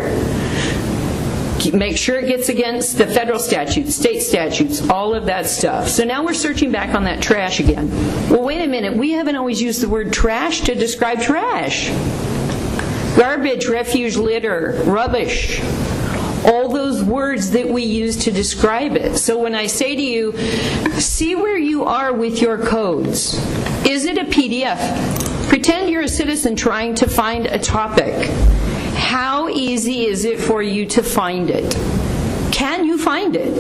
Make sure it gets against the federal statutes, state statutes, all of that stuff. So now we're searching back on that trash again. Well, wait a minute. We haven't always used the word trash to describe trash. Garbage, refuse, litter, rubbish. All those words that we use to describe it. So when I say to you, see where you are with your codes. Is it a PDF? Pretend you're a citizen trying to find a topic. How easy is it for you to find it? Can you find it?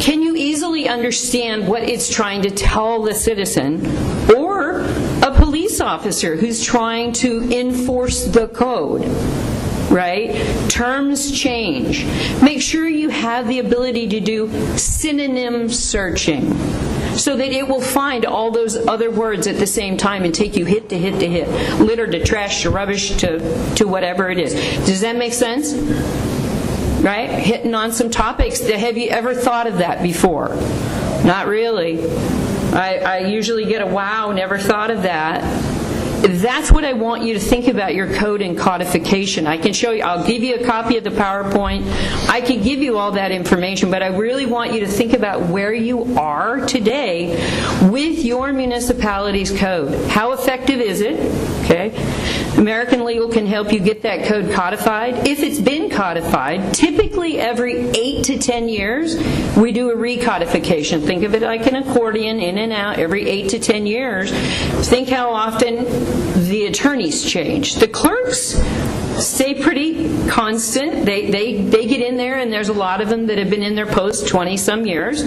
Can you easily understand what it's trying to tell the citizen or a police officer who's trying to enforce the code? Right? Terms change. Make sure you have the ability to do synonym searching so that it will find all those other words at the same time and take you hit to hit to hit. Litter to trash to rubbish to whatever it is. Does that make sense? Right? Hitting on some topics. Have you ever thought of that before? Not really. I usually get a wow, never thought of that. That's what I want you to think about your code and codification. I can show you, I'll give you a copy of the PowerPoint. I can give you all that information, but I really want you to think about where you are today with your municipality's code. How effective is it? Okay. American Legal can help you get that code codified. If it's been codified, typically every 8 to 10 years, we do a recodification. Think of it like an accordion, in and out, every 8 to 10 years. Think how often the attorneys change. The clerks stay pretty constant. They get in there, and there's a lot of them that have been in their post 20-some years,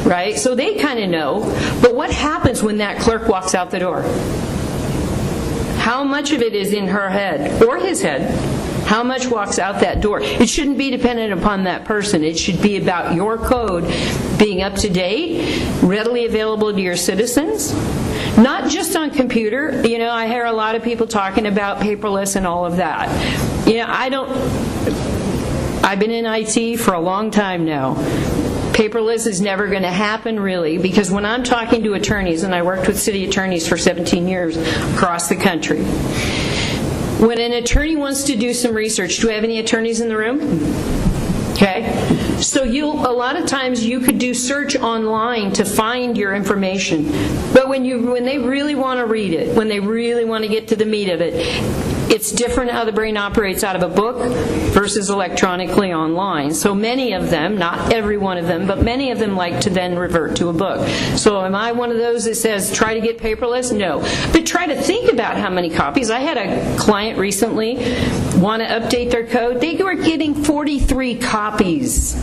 right? So they kind of know. But what happens when that clerk walks out the door? How much of it is in her head or his head? How much walks out that door? It shouldn't be dependent upon that person. It should be about your code being up to date, readily available to your citizens, not just on computer. You know, I hear a lot of people talking about paperless and all of that. You know, I've been in IT for a long time now. Paperless is never going to happen, really, because when I'm talking to attorneys, and I worked with city attorneys for 17 years across the country, when an attorney wants to do some research, do we have any attorneys in the room? Okay. So a lot of times you could do search online to find your information, but when they really want to read it, when they really want to get to the meat of it, it's different how the brain operates out of a book versus electronically online. So many of them, not every one of them, but many of them like to then revert to a book. So am I one of those that says try to get paperless? No. But try to think about how many copies. I had a client recently want to update their code. They were getting 43 copies.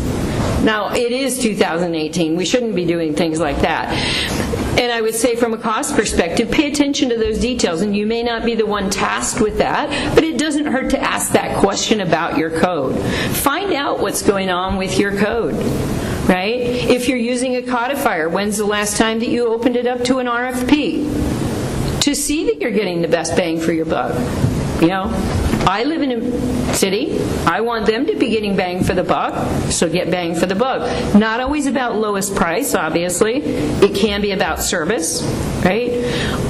Now, it is 2018. We shouldn't be doing things like that. And I would say from a cost perspective, pay attention to those details. And you may not be the one tasked with that, but it doesn't hurt to ask that question about your code. Find out what's going on with your code, right? If you're using a codifier, when's the last time that you opened it up to an RFP? To see that you're getting the best bang for your buck. You know, I live in a city. I want them to be getting bang for the buck, so get bang for the buck. Not always about lowest price, obviously. It can be about service, right?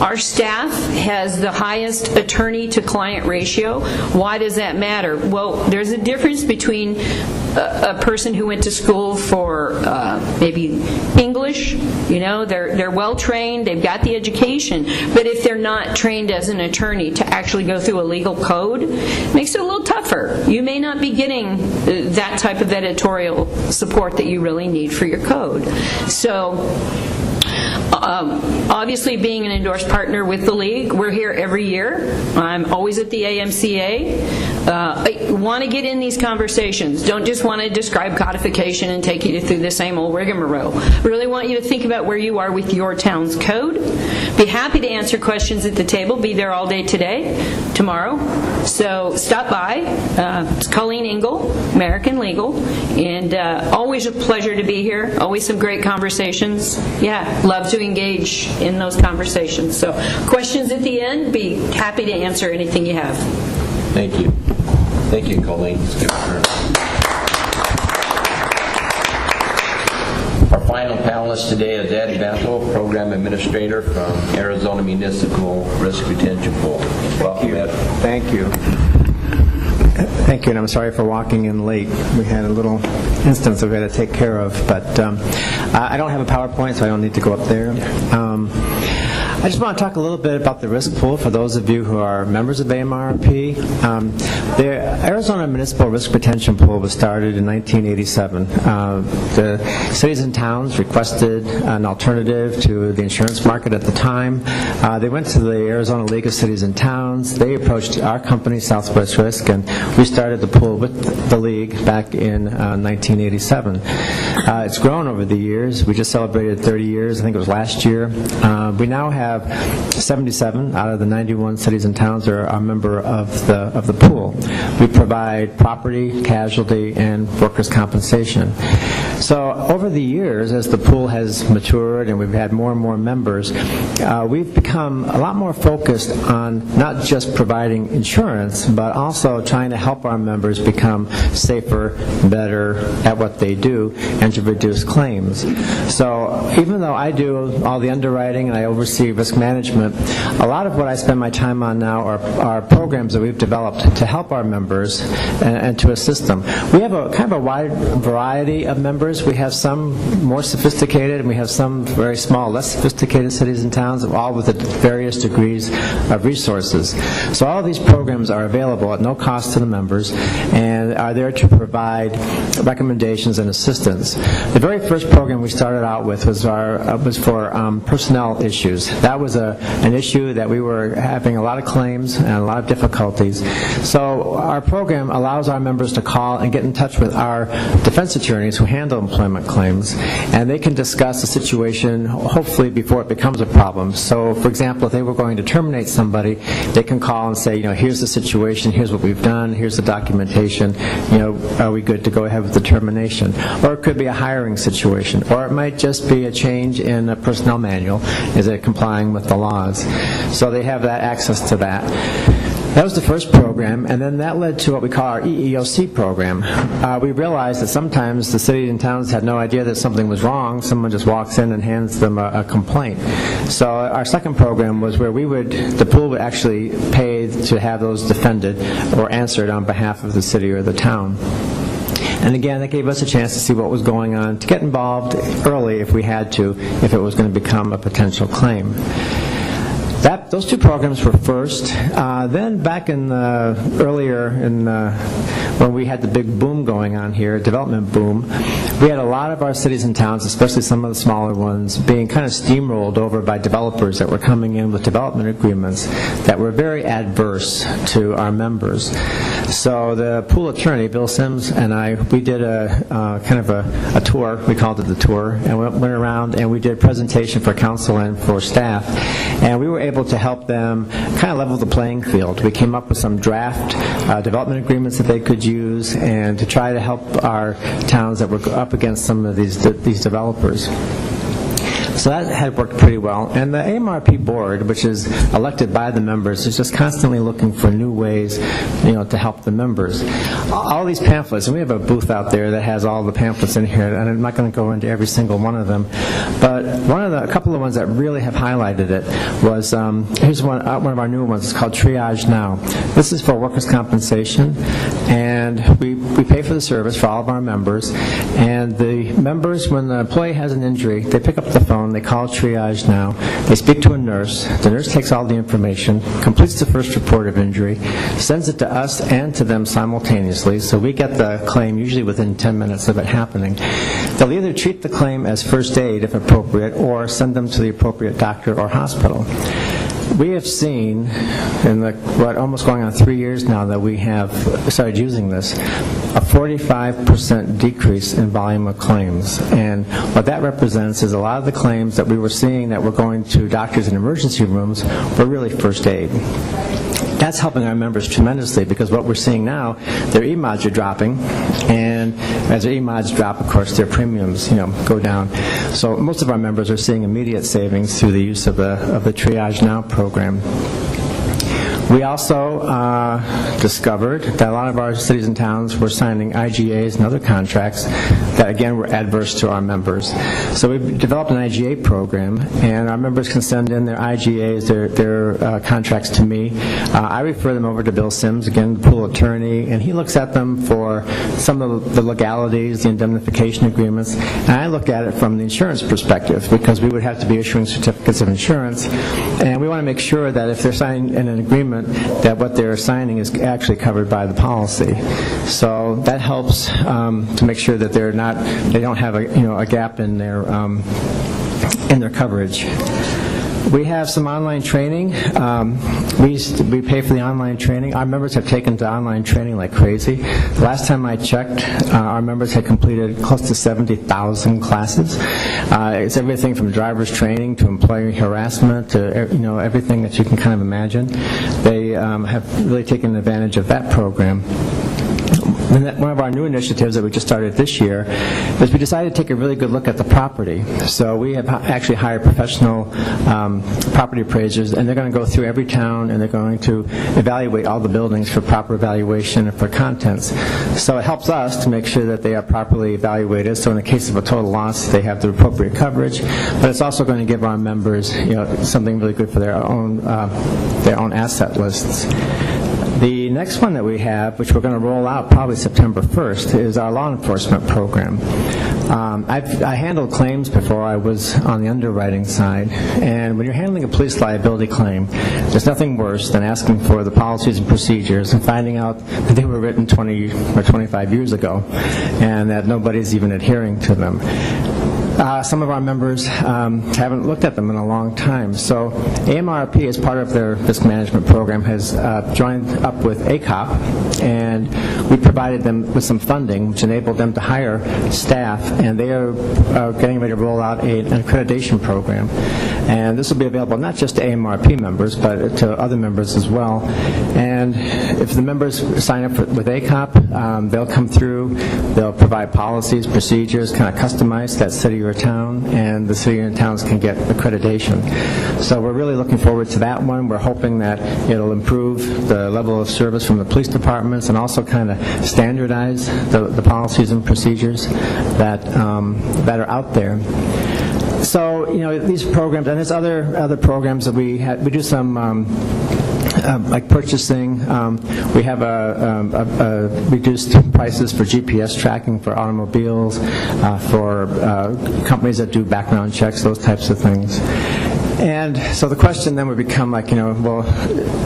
Our staff has the highest attorney-to-client ratio. Why does that matter? Well, there's a difference between a person who went to school for maybe English, you know, they're well-trained, they've got the education, but if they're not trained as an attorney to actually go through a legal code, it makes it a little tougher. You may not be getting that type of editorial support that you really need for your code. So, obviously, being an endorsed partner with the League, we're here every year. I'm always at the AMCA. I want to get in these conversations. Don't just want to describe codification and take you through the same old rigmarole. Really want you to think about where you are with your town's code. Be happy to answer questions at the table. Be there all day today, tomorrow. So stop by. It's Colleen Engel, American Legal, and always a pleasure to be here. Always some great conversations. Yeah, love to engage in those conversations. So questions at the end, be happy to answer anything you have. Thank you. Thank you, Colleen. Our final panel panelist today is Ed Bantle, Program Administrator from Arizona Municipal Risk Retention Pool. Welcome, Ed. Thank you. Thank you, and I'm sorry for walking in late. We had a little instance that we had to take care of, but I don't have a PowerPoint, so I don't need to go up there. I just want to talk a little bit about the risk pool for those of you who are members of AMRP. The Arizona Municipal Risk Retention Pool was started in 1987. The cities and towns requested an alternative to the insurance market at the time. They went to the Arizona League of Cities and Towns. They approached our company, Southwest Risk, and we started the pool with the league back in 1987. It's grown over the years. We just celebrated 30 years. I think it was last year. We now have 77 out of the 91 cities and towns are a member of the pool. We provide property, casualty, and workers' compensation. So over the years, as the pool has matured and we've had more and more members, we've become a lot more focused on not just providing insurance, but also trying to help our members become safer, better at what they do, and to reduce claims. So even though I do all the underwriting and I oversee risk management, a lot of what I spend my time on now are programs that we've developed to help our members and to assist them. We have a kind of a wide variety of members. We have some more sophisticated, and we have some very small, less sophisticated cities and towns, all with various degrees of resources. So all of these programs are available at no cost to the members and are there to provide recommendations and assistance. The very first program we started out with was for personnel issues. That was an issue that we were having a lot of claims and a lot of difficulties. So our program allows our members to call and get in touch with our defense attorneys who handle employment claims, and they can discuss the situation hopefully before it becomes a problem. So for example, if they were going to terminate somebody, they can call and say, here's the situation, here's what we've done, here's the documentation, are we good to go ahead with the termination? Or it could be a hiring situation, or it might just be a change in a personnel manual. Is it complying with the laws? So they have that access to that. That was the first program, and then that led to what we call our EEOC program. We realized that sometimes the cities and towns had no idea that something was wrong. Someone just walks in and hands them a complaint. So our second program was where the pool would actually pay to have those defended or answered on behalf of the city or the town. And again, that gave us a chance to see what was going on, to get involved early if we had to, if it was going to become a potential claim. Those two programs were first. Then back in earlier when we had the big boom going on here, development boom, we had a lot of our cities and towns, especially some of the smaller ones, being kind of steamrolled over by developers that were coming in with development agreements that were very adverse to our members. So the pool attorney, Bill Sims, and we did a kind of a tour. We called it the tour, and we went around and we did a presentation for council and for staff, and we were able to help them kind of level the playing field. We came up with some draft development agreements that they could use, and to try to help our towns that were up against some of these developers. So that had worked pretty well. And the AMRP board, which is elected by the members, is just constantly looking for new ways, to help the members. All these pamphlets, and we have a booth out there that has all the pamphlets in here, and I'm not going to go into every single one of them, but a couple of ones that really have highlighted it was, here's one of our newer ones. It's called Triage Now. This is for workers' compensation, and we pay for the service for all of our members, and the members, when the employee has an injury, they pick up the phone, they call Triage Now, they speak to a nurse, the nurse takes all the information, completes the first report of injury, sends it to us and to them simultaneously, so we get the claim usually within 10 minutes of it happening. They'll either treat the claim as first aid if appropriate, or send them to the appropriate doctor or hospital. We have seen, in almost going on 3 years now that we have started using this, a 45% decrease in volume of claims. And what that represents is a lot of the claims that we were seeing that were going to doctors in emergency rooms were really first aid. That's helping our members tremendously, because what we're seeing now, their E-mods are dropping, and as their E-mods drop, of course, their premiums go down. So most of our members are seeing immediate savings through the use of the Triage Now program. We also discovered that a lot of our cities and towns were signing IGAs and other contracts that, again, were adverse to our members. So we've developed an IGA program, and our members can send in their IGAs, their contracts to me. I refer them over to Bill Sims, again, the pool attorney, and he looks at them for some of the legalities, the indemnification agreements, and I look at it from the insurance perspective, because we would have to be issuing certificates of insurance, and we want to make sure that if they're signing an agreement, that what they're signing is actually covered by the policy. So that helps to make sure that they don't have a gap in their coverage. We have some online training. We pay for the online training. Our members have taken to online training like crazy. The last time I checked, our members had completed close to 70,000 classes. It's everything from driver's training to employee harassment to everything that you can kind of imagine. They have really taken advantage of that program. And one of our new initiatives that we just started this year is we decided to take a really good look at the property. So we have actually hired professional property appraisers, and they're going to go through every town, and they're going to evaluate all the buildings for proper evaluation and for contents. So it helps us to make sure that they are properly evaluated. So in the case of a total loss, they have the appropriate coverage. But it's also going to give our members, something really good for their own asset lists. The next one that we have, which we're going to roll out probably September 1st, is our law enforcement program. I handled claims before I was on the underwriting side, and when you're handling a police liability claim, there's nothing worse than asking for the policies and procedures and finding out that they were written 20 or 25 years ago and that nobody's even adhering to them. Some of our members haven't looked at them in a long time. So AMRP, as part of their risk management program, has joined up with ACOP, and we provided them with some funding, which enabled them to hire staff, and they are getting ready to roll out an accreditation program. And this will be available not just to AMRP members, but to other members as well. And if the members sign up with ACOP, they'll come through, they'll provide policies, procedures, kind of customized to that city or town, and the city and towns can get accreditation. So we're really looking forward to that one. We're hoping that it'll improve the level of service from the police departments and also kind of standardize the policies and procedures that are out there. So, these programs, and there's other programs that we do some like purchasing. We have reduced prices for GPS tracking for automobiles, for companies that do background checks, those types of things. And so the question then would become like, well,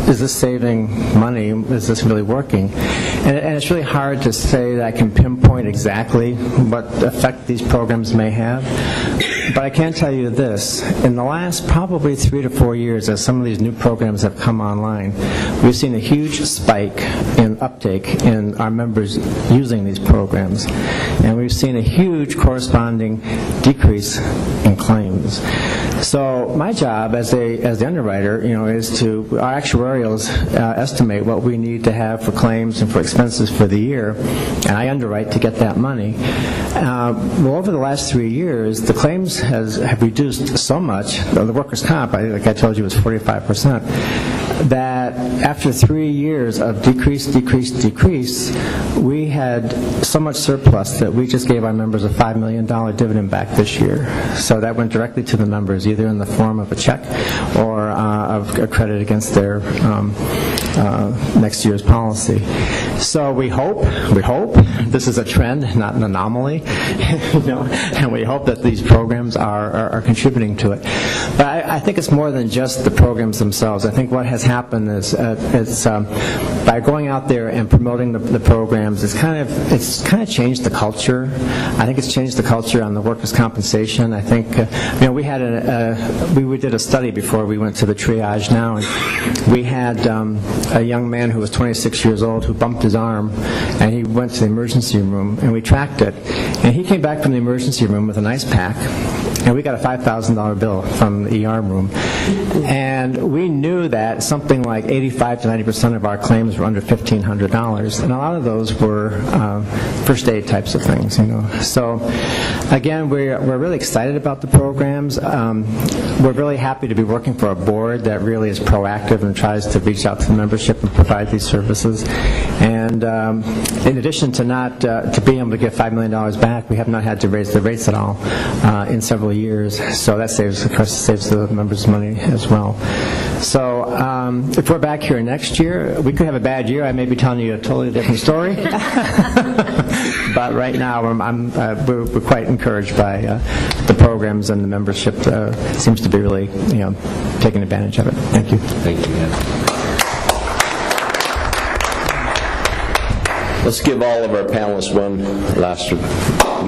is this saving money? Is this really working? And it's really hard to say that I can pinpoint exactly what effect these programs may have. But I can tell you this, in the last probably 3 to 4 years, as some of these new programs have come online, we've seen a huge spike in uptake in our members using these programs. And we've seen a huge corresponding decrease in claims. So my job as the underwriter, is to, our actuarials estimate what we need to have for claims and for expenses for the year, and I underwrite to get that money. Well, over the last 3 years, the claims have reduced so much, the workers' comp, like I told you, was 45%, that after 3 years of decrease, we had so much surplus that we just gave our members a $5 million dividend back this year. So that went directly to the members, either in the form of a check or of a credit against their next year's policy. So we hope this is a trend, not an anomaly, and we hope that these programs are contributing to it. But I think it's more than just the programs themselves. I think what has happened is by going out there and promoting the programs, it's kind of changed the culture. I think it's changed the culture on the workers' compensation. I think we did a study before we went to the triage now, and we had a young man who was 26 years old who bumped his arm, and he went to the emergency room, and we tracked it, and he came back from the emergency room with an ice pack and we got a $5,000 bill from the ER room. And we knew that something like 85 to 90% of our claims were under $1,500, and a lot of those were first aid types of things, you know. So, again, we're really excited about the programs. We're really happy to be working for a board that really is proactive and tries to reach out to the membership and provide these services. And in addition to not to being able to get $5 million back, we have not had to raise the rates at all in several years. So that saves the members money as well. So if we're back here next year, we could have a bad year. I may be telling you a totally different story. But right now, we're quite encouraged by the programs, and the membership seems to be really, taking advantage of it. Thank you. Thank you, man. Let's give all of our panelists one last good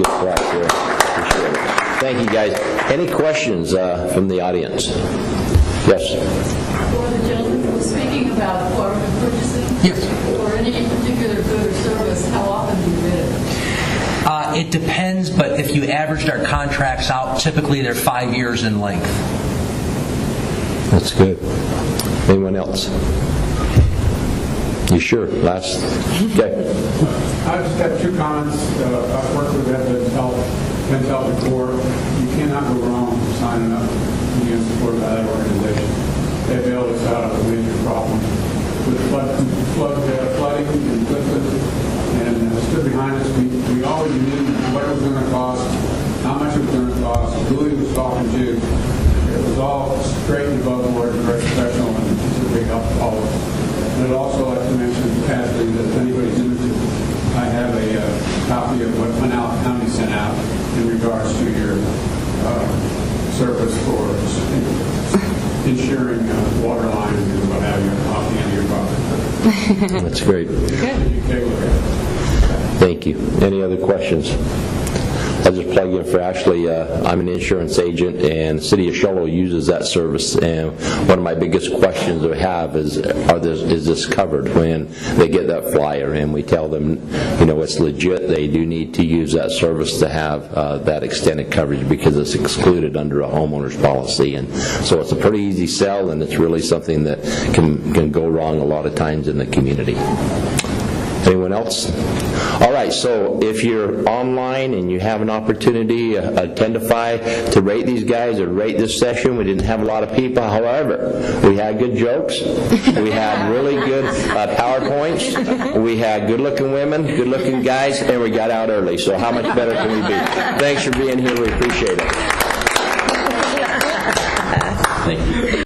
clap here. Appreciate it. Thank you, guys. Any questions from the audience? Yes. For the gentleman who was speaking about cooperative purchasing, or any particular good or service, how often do you bid it? It depends, but if you averaged our contracts out, typically they're 5 years in length. That's good. Anyone else? You sure? Last? Okay. I just have two comments. I've worked with Men's Health before. You cannot go wrong signing up to be supported by that organization. They bailed us out of a major problem with flooding in Clifton, and stood behind us. We always knew what it was going to cost, how much it was going to cost, who he was talking to. It was all straight and above board, very professional, and it's a big help to all of us. And I'd also like to mention casually that if anybody's interested, I have a copy of what Pinal County sent out in regards to your service for insuring water lines and what have you off the end of your property. That's great. You take a look at it. Thank you. Any other questions? I'll just plug in for Ashley. I'm an insurance agent, and the City of Show Low uses that service. And one of my biggest questions we have is this covered when they get that flyer? And we tell them, it's legit. They do need to use that service to have that extended coverage because it's excluded under a homeowner's policy. And so it's a pretty easy sell, and it's really something that can go wrong a lot of times in the community. Anyone else? All right, so if you're online and you have an opportunity, identify to rate these guys or rate this session. We didn't have a lot of people. However, we had good jokes. We had really good PowerPoints. We had good-looking women, good-looking guys, and we got out early. So how much better can we be? Thanks for being here. We appreciate it. Thank you.